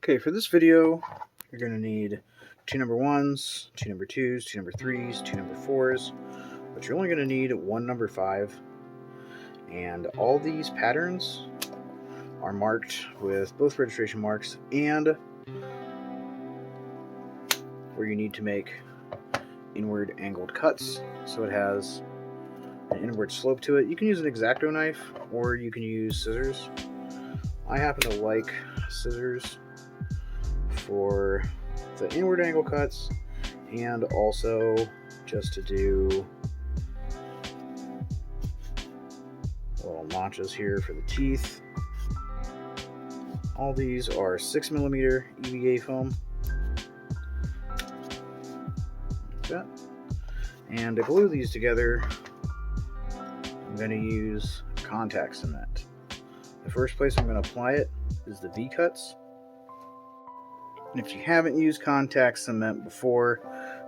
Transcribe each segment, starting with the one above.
Okay, for this video, you're going to need two number 1s, two number 2s, two number 3s, two number 4s, but you're only going to need one number 5. And all these patterns are marked with both registration marks and where you need to make inward angled cuts, so it has an inward slope to it. You can use an X-Acto knife or you can use scissors. I happen to like scissors for the inward angle cuts and also just to do little notches here for the teeth. All these are 6mm EVA foam. Like that. And to glue these together, I'm going to use contact cement. The first place I'm going to apply it is the V-cuts. And if you haven't used contact cement before,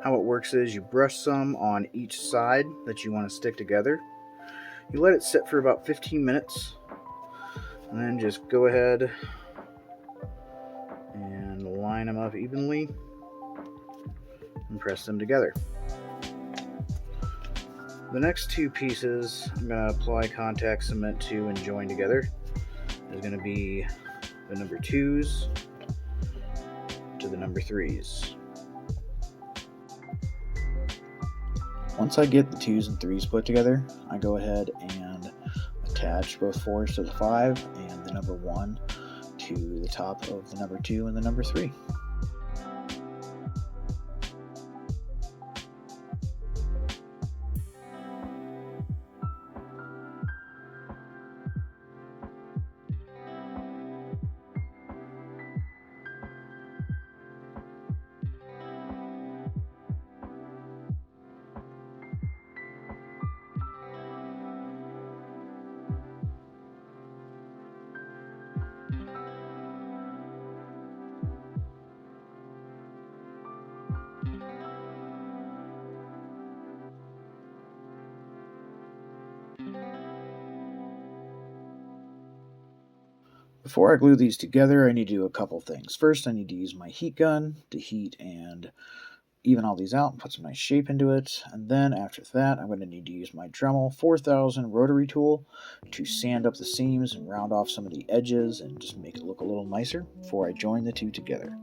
how it works is you brush some on each side that you want to stick together. You let it sit for about 15 minutes, and then just go ahead and line them up evenly and press them together. The next two pieces I'm going to apply contact cement to and join together is going to be the number 2s to the number 3s. Once I get the 2s and 3s put together, I go ahead and attach both 4s to the 5 and the number 1 to the top of the number 2 and the number 3. Before I glue these together, I need to do a couple things. First, I need to use my heat gun to heat and even all these out and put some nice shape into it. And then after that, I'm going to need to use my Dremel 4000 rotary tool to sand up the seams and round off some of the edges and just make it look a little nicer before I join the two together.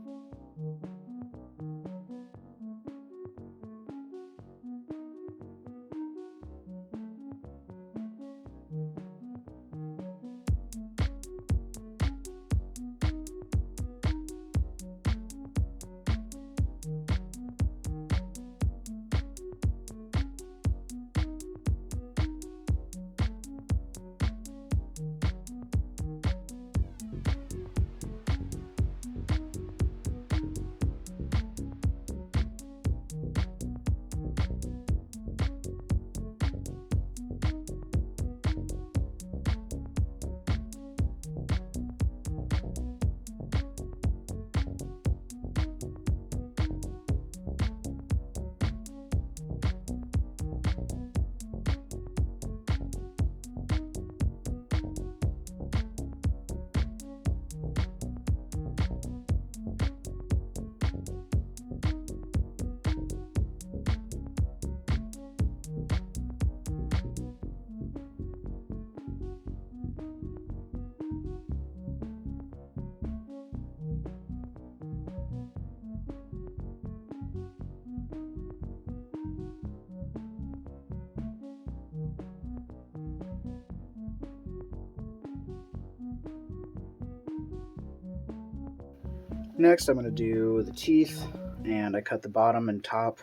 Next, I'm going to do the teeth, and I cut the bottom and top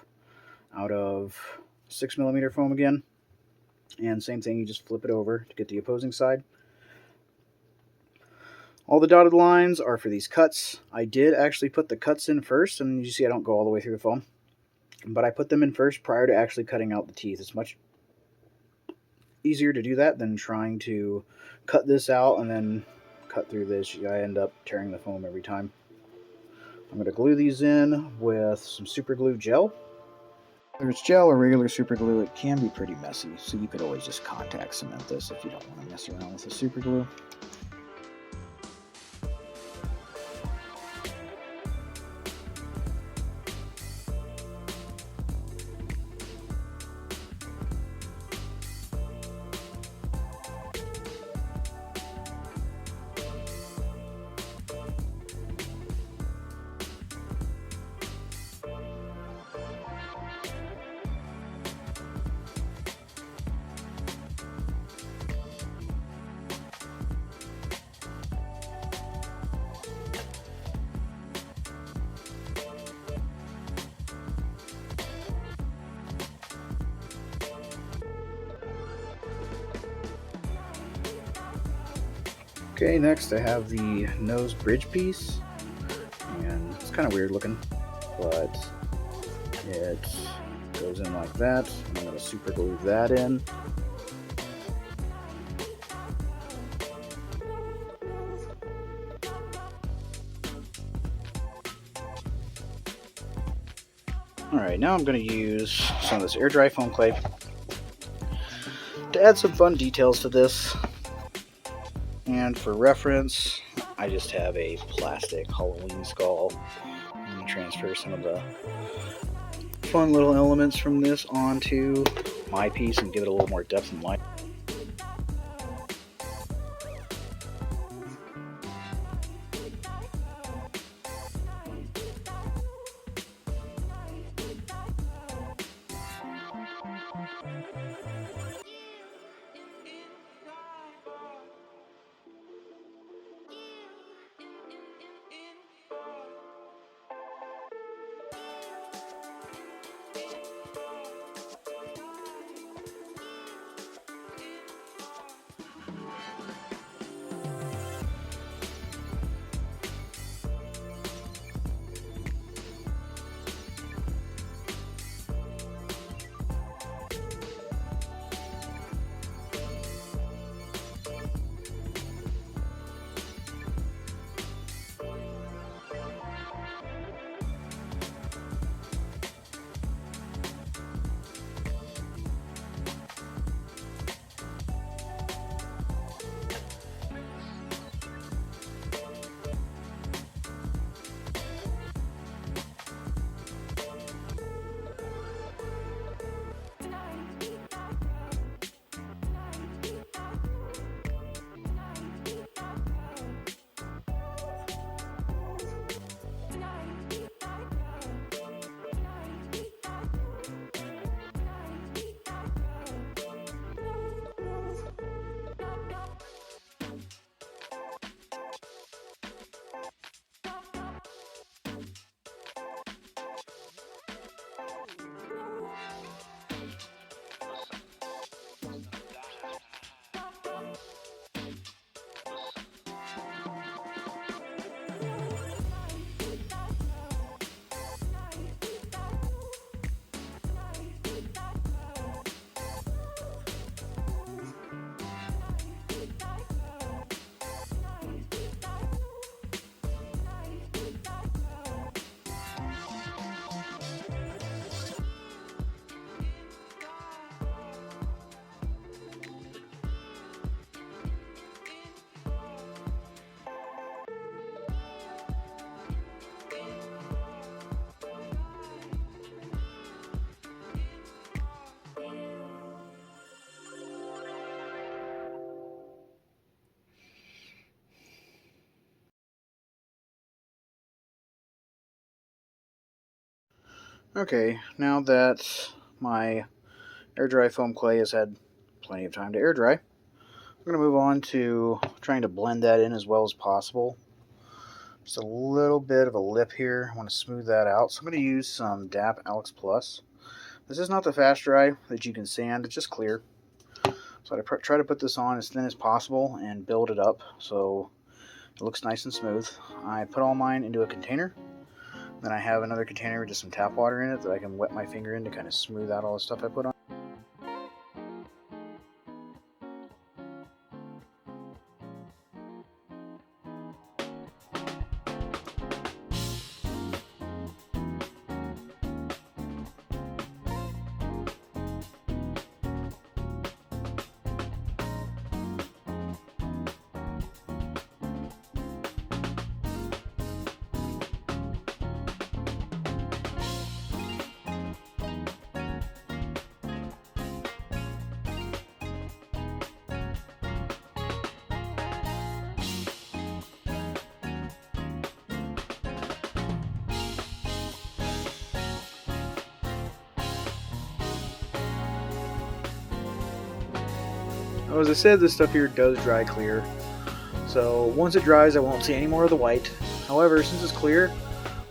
out of 6mm foam again. And same thing, you just flip it over to get the opposing side. All the dotted lines are for these cuts. I did actually put the cuts in first, and you see I don't go all the way through the foam. But I put them in first prior to actually cutting out the teeth. It's much easier to do that than trying to cut this out and then cut through this. I end up tearing the foam every time. I'm going to glue these in with some super glue gel. Whether it's gel or regular super glue, it can be pretty messy, so you could always just contact cement this if you don't want to mess around with the super glue. Okay, next I have the nose bridge piece, and it's kind of weird looking, but it goes in like that. I'm going to super glue that in. Alright, now I'm going to use some of this air dry foam clay to add some fun details to this. And for reference, I just have a plastic Halloween skull. I'm going to transfer some of the fun little elements from this onto my piece and give it a little more depth and light. Okay, now that my air dry foam clay has had plenty of time to air dry, I'm going to move on to trying to blend that in as well as possible. Just a little bit of a lip here. I want to smooth that out. So I'm going to use some DAP Alex Plus. This is not the fast dry that you can sand, it's just clear. So I try to put this on as thin as possible and build it up so it looks nice and smooth. I put all mine into a container. Then I have another container with just some tap water in it that I can wet my finger in to kind of smooth out all the stuff I put on. As I said, this stuff here does dry clear, so once it dries I won't see any more of the white. However, since it's clear,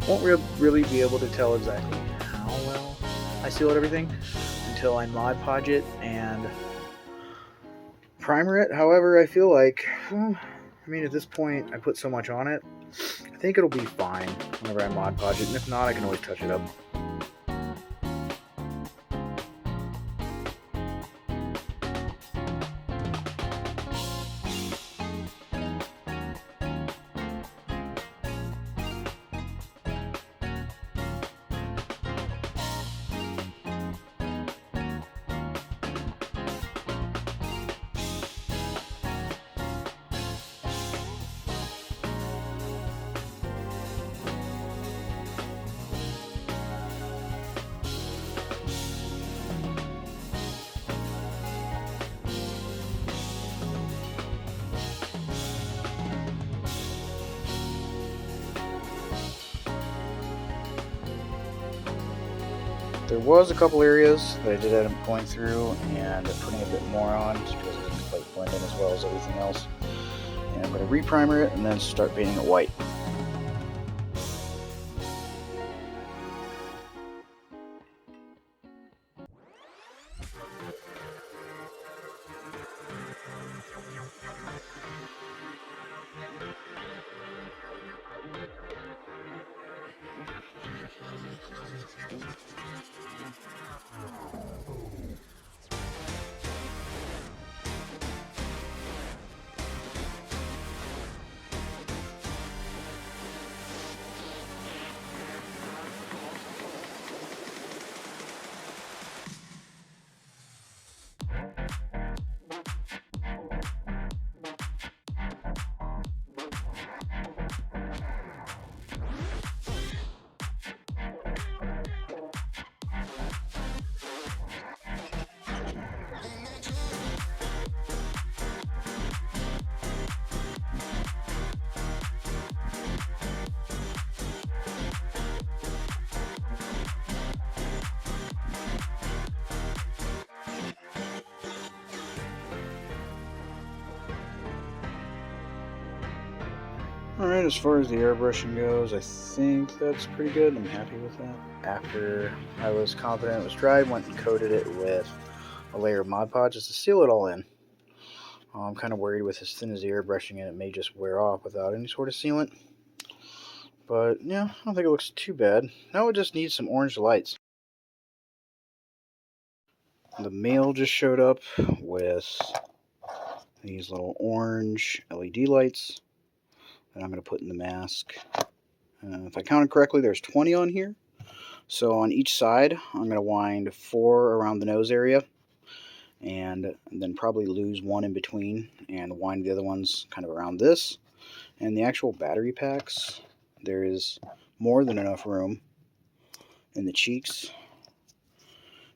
I won't really be able to tell exactly how well I sealed everything until I Mod Podge it and primer it. However, I feel like I mean, at this point, I put so much on it, I think it'll be fine whenever I Mod Podge it, and if not, I can always touch it up. There was a couple areas that I did end up going through and putting a bit more on just because it didn't quite blend in as well as everything else. And I'm going to re-primer it and then start painting it white. Alright, as far as the airbrushing goes, I think that's pretty good. I'm happy with that. After I was confident it was dried, went and coated it with a layer of Mod Podge just to seal it all in. I'm kind of worried with as thin as the airbrushing it may just wear off without any sort of sealant. But yeah, I don't think it looks too bad. Now it just needs some orange lights. The mail just showed up with these little orange LED lights that I'm going to put in the mask. If I counted correctly, there's 20 on here. So on each side, I'm going to wind 4 around the nose area, and then probably lose 1 in between, and wind the other ones kind of around this. And the actual battery packs, there is more than enough room in the cheeks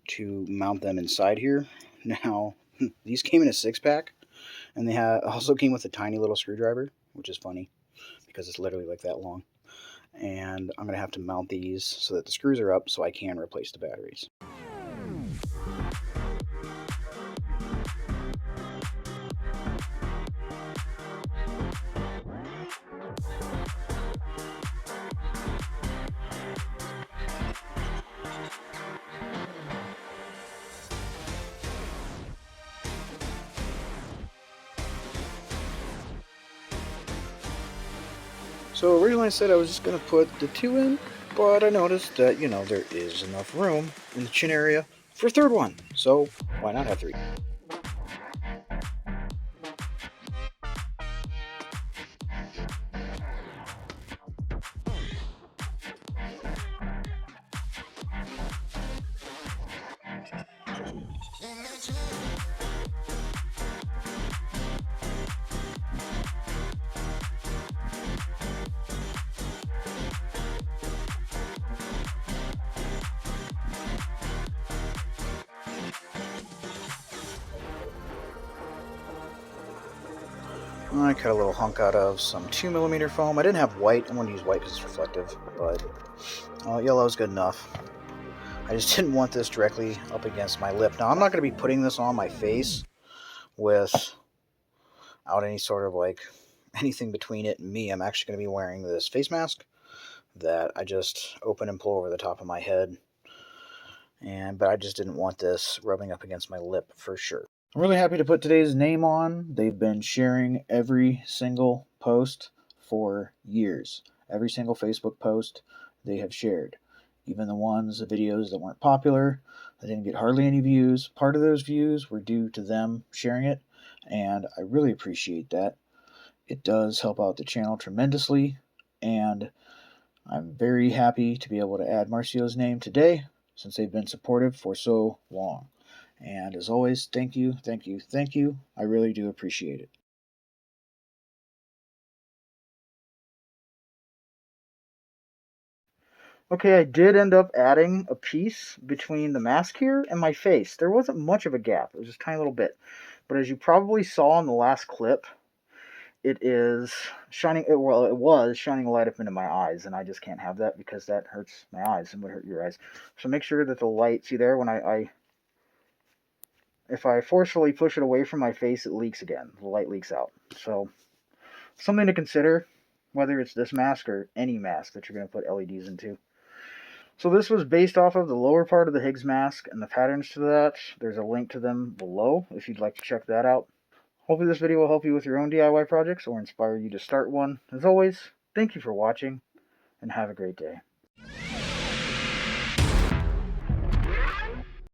to mount them inside here. Now, these came in a 6-pack, and they also came with a tiny little screwdriver, which is funny because it's literally like that long. And I'm going to have to mount these so that the screws are up so I can replace the batteries. So originally I said I was just going to put the 2 in, but I noticed that, there is enough room in the chin area for a third one. So why not have 3? I cut a little hunk out of some 2mm foam. I didn't have white. I wanted to use white because it's reflective, but yellow is good enough. I just didn't want this directly up against my lip. Now, I'm not going to be putting this on my face without any sort of anything between it and me. I'm actually going to be wearing this face mask that I just open and pull over the top of my head. But I just didn't want this rubbing up against my lip for sure. I'm really happy to put today's name on. They've been sharing every single post for years. Every single Facebook post they have shared. Even the videos that weren't popular, that didn't get hardly any views. Part of those views were due to them sharing it, and I really appreciate that. It does help out the channel tremendously, and I'm very happy to be able to add Marcio's name today since they've been supportive for so long. And as always, thank you, thank you, thank you. I really do appreciate it. Okay, I did end up adding a piece between the mask here and my face. There wasn't much of a gap. It was just a tiny little bit. But as you probably saw in the last clip, it is shining, well, it was shining a light up into my eyes, and I just can't have that because that hurts my eyes and would hurt your eyes. So make sure that the light, see there, when if I forcefully push it away from my face, it leaks again. The light leaks out. So something to consider, whether it's this mask or any mask that you're going to put LEDs into. So this was based off of the lower part of the Higgs mask and the patterns to that. There's a link to them below if you'd like to check that out. Hopefully this video will help you with your own DIY projects or inspire you to start one. As always, thank you for watching and have a great day.